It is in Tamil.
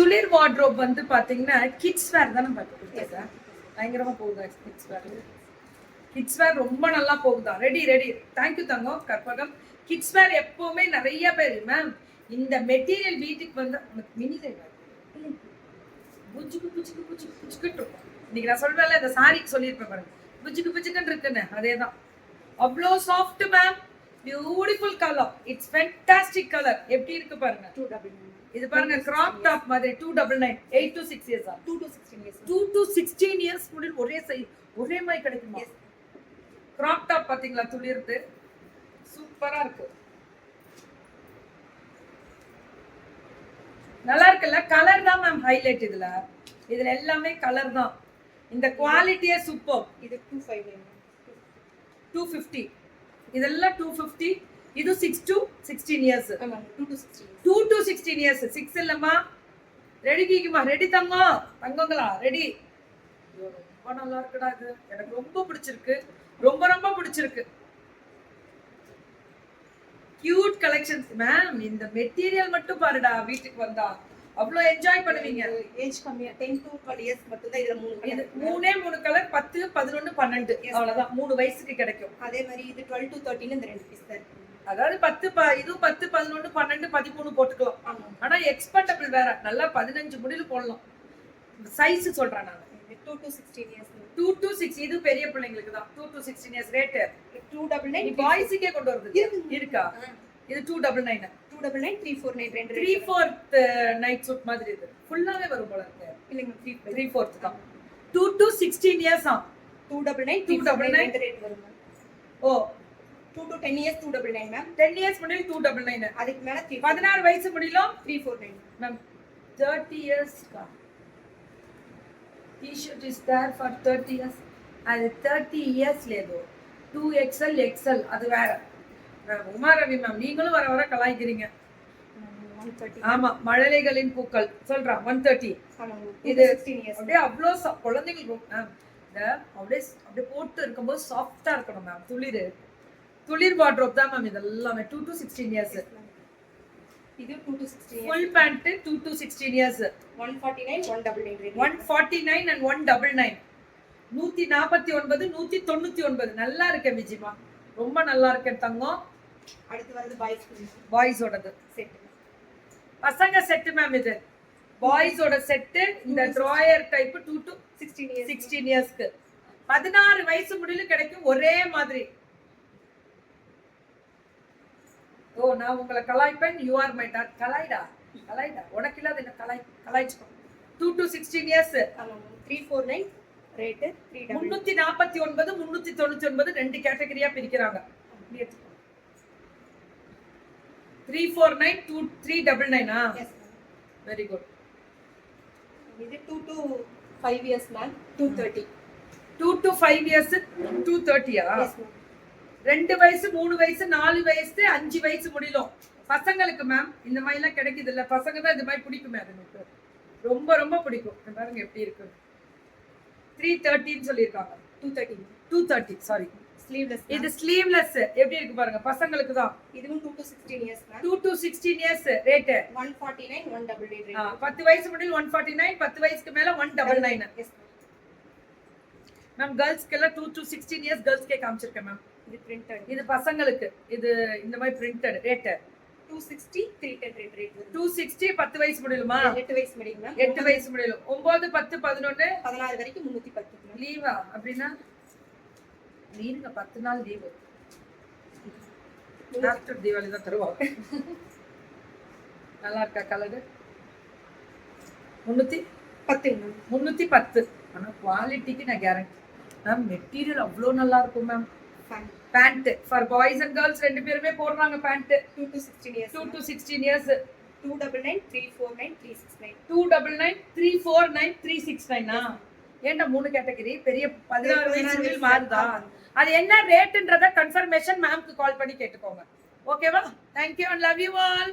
துளிர் வார்ட்ரோப் வந்து பாத்தீங்கன்னா கிட்ஸ் வேர் தானே பார்த்து பயங்கரமா போகுதா கிட்ஸ் வேர். கிட்ஸ் வேர் ரொம்ப நல்லா போகுதா. Ready ready. தேங்க்யூ தங்கம் கற்பகம். கிட்ஸ் வேர் எப்பவுமே நிறைய பேர் மேம் இந்த மெட்டீரியல் வீட்டுக்கு வந்து மினி புஜுக்கு புஜுக்கு புஜுக்கு புஜுக்கிட்டு இருக்கும். இன்னைக்கு நான் சொல்வேன்ல இந்த சாரிக்கு சொல்லியிருப்பேன் பாருங்க, புஜுக்கு புஜுக்குன்னு இருக்குன்னு, அதேதான். அவ்வளோ soft ma'am, beautiful colour, it's fantastic colour. எப்படி இருக்கு பாருங்க. இது பாருங்க கிராப் டாப் மாதிரி 299 8 to 6 years 2 to 16 years 2 to 16 years முடில் ஒரே சைஸ் ஒரே மாதிரி கிடைக்குமா? கிராப் டாப் பாத்தீங்களா துளிர்து சூப்பரா இருக்கு. நல்லா இருக்குல்ல. கலர் தான் மேம் ஹைலைட். இதுல எல்லாமே கலர் தான். இந்த குவாலிட்டியே சூப்பர். இது 250 இதெல்லாம் 250. இது 6 to 16 இயர்ஸ் 2 to 16 இயர்ஸ் 6 இல்லம்மா. ரெடி கீக்குமா? ரெடி தங்கம் தங்கங்களா ரெடி. ரொம்ப நல்லா இருக்குடா. இது எனக்கு ரொம்ப பிடிச்சிருக்கு, ரொம்ப ரொம்ப பிடிச்சிருக்கு. Cute collections ma'am. இந்த மெட்டீரியல் மட்டும் பாருடா, வீட்டுக்கு வந்தா அவ்வளோ என்ஜாய் பண்ணுவீங்க. ஏஜ் கம்மியா 10 to 12 இயர்ஸ் மட்டும் தான். இதுல மூணு கலர் 10 11 12 அவ்வளவுதான். 3 வயசுக்கு கிடைக்கும். அதே மாதிரி இது 12 to 13 இந்த ரெண்டு பீஸ் தான் இருக்கு. அதாவது 10 இது 10 11 12 13 போட்டுக்கலாம். ஆனா எக்ஸ்பெண்டபிள் வேற. நல்லா 15 முடில போடலாம். சைஸ் சொல்றேன் நான். 2 to 16 இயர்ஸ் 2 to 6 இது பெரிய பிள்ளைங்களுக்கு தான். 2 to 16 இயர்ஸ் ரேட் 299. பாய்ஸ்க்கே கொண்டு வருது இருக்கா? இது 299 299 349 ரெண்டு 3/4 நைட் சூட் மாதிரி. இது ஃபுல்லாவே வரும் போல இருக்கு. இல்லங்க 3/4 தான். 2 to 16 இயர்ஸ் 299 299 ரேட் வரும். ஓ 2 to 10 இயர்ஸ் 299 மேம். 10 இயர்ஸ் முடியல 299. அதுக்கு மேல 16 வயசு முடியல 349 மேம். 30 இயர்ஸ் கா T-shirt is there for 30 years. அது 30 இயர்ஸ் லேதோ 2XL XL அது வேற. உமா ரவி மேம் நீங்களும் வர வர கலாய்க்கிறீங்க. 130. ஆமா மழலைகளின் பூக்கள் சொல்றா 130. இது 16 இயர்ஸ். அப்படியே அவ்வளோ குழந்தைங்களுக்கு அப்படியே போட்டு இருக்கும்போது சாஃப்டா இருக்கணும் மேம். துளிர் வார்ட்ரோப் தான் மேம். இதெல்லாமே 2 to 16 இயர்ஸ். இது 2 to 16 years. Full pant 2 to 16 years 149 199 149 and 199 149 199. நல்லா இருக்கு விஜிமா, ரொம்ப நல்லா இருக்கு தங்கம். அடுத்து வந்து பாய்ஸோடது செட். பசங்க செட் மேம். இது பாய்ஸோட செட். இந்த ட்ராயர் டைப் 2 to 16 இயர்ஸ்க்கு 16 வயசு முடியல கிடைக்கும் ஒரே மாதிரி. ஓ நான் உங்களை கலாய்ப்பேன். You are my dad. கலாய்டா உனக்கு இல்லாத என்ன கலாய்ச்சுக்கோ. 2 to 16 இயர்ஸ் 349 ரேட் 349 399 ரெண்டு கேட்டகரியா பிரிக்கிறாங்க. 349 399 எஸ் வெரி குட். இது 2 to 5 years ma'am 230. 2 to 5 years 230 yes ma'am. 2 வயசு 3 வயசு 4 வயசு 5 வயசு முடியலும் பசங்களுக்கு மேம். இந்த மாதிரி எல்லாம் கிடைக்குது இல்ல, பசங்க தான் இந்த மாதிரி பிடிக்குமே. அதுக்கு ரொம்ப ரொம்ப பிடிக்கும். பாருங்க எப்படி இருக்கு. 330 சொல்லிருக்காங்க. 230 சாரி. ஸ்லீவ்லெஸ். இது ஸ்லீவ்லெஸ் எப்படி இருக்கு பாருங்க. பசங்களுக்கு தான். இதுவும் 2 to 16 years ma'am. 2 to 16 years rate 149 188 rate. 10 வயசு முடியல 149, 10 வயசுக்கு மேல 199. Yes ma'am. கேர்ள்ஸ்க்கு எல்லாம் 2 to 16 இயர்ஸ் கேர்ள்ஸ்க்கே காமிச்சிருக்கேன் மேம். இது பிரிண்டட். இது பசங்களுக்கு. இது இந்த மாதிரி பிரிண்டட் ரேட் 260 310 ரேட் 260. 10 வயசு முடியலுமா? 8 வயசு முடியும் மேம். 8 வயசு முடியலும் 9 10 11 16 வரைக்கும் 310 லீவா? அப்படின்னா லீவுங்க 10 நாள் லீவு. ஆஃப்டர் தீபாவளி தான் தருவாங்க. நல்லா இருக்கா கலர்? 310 310. ஆனா குவாலிட்டிக்கு நான் கேரண்டி மேம். மெட்டீரியல் அவ்வளோ நல்லா இருக்கும் ma'am. Pant for boys and girls ரெண்டு பேருமே போடுறாங்க pant. 2 to 16 years 2 to 16 years 299 349 369 299 349 369. ஏன்டா 3 கேட்டகரி பெரிய 16 வயசுல மாறுதா? அது என்ன ரேட்ன்றத கன்ஃபர்மேஷன் மேம்க்கு கால் பண்ணி கேட்டுக்கோங்க. ஓகேவா? Thank you and love you all.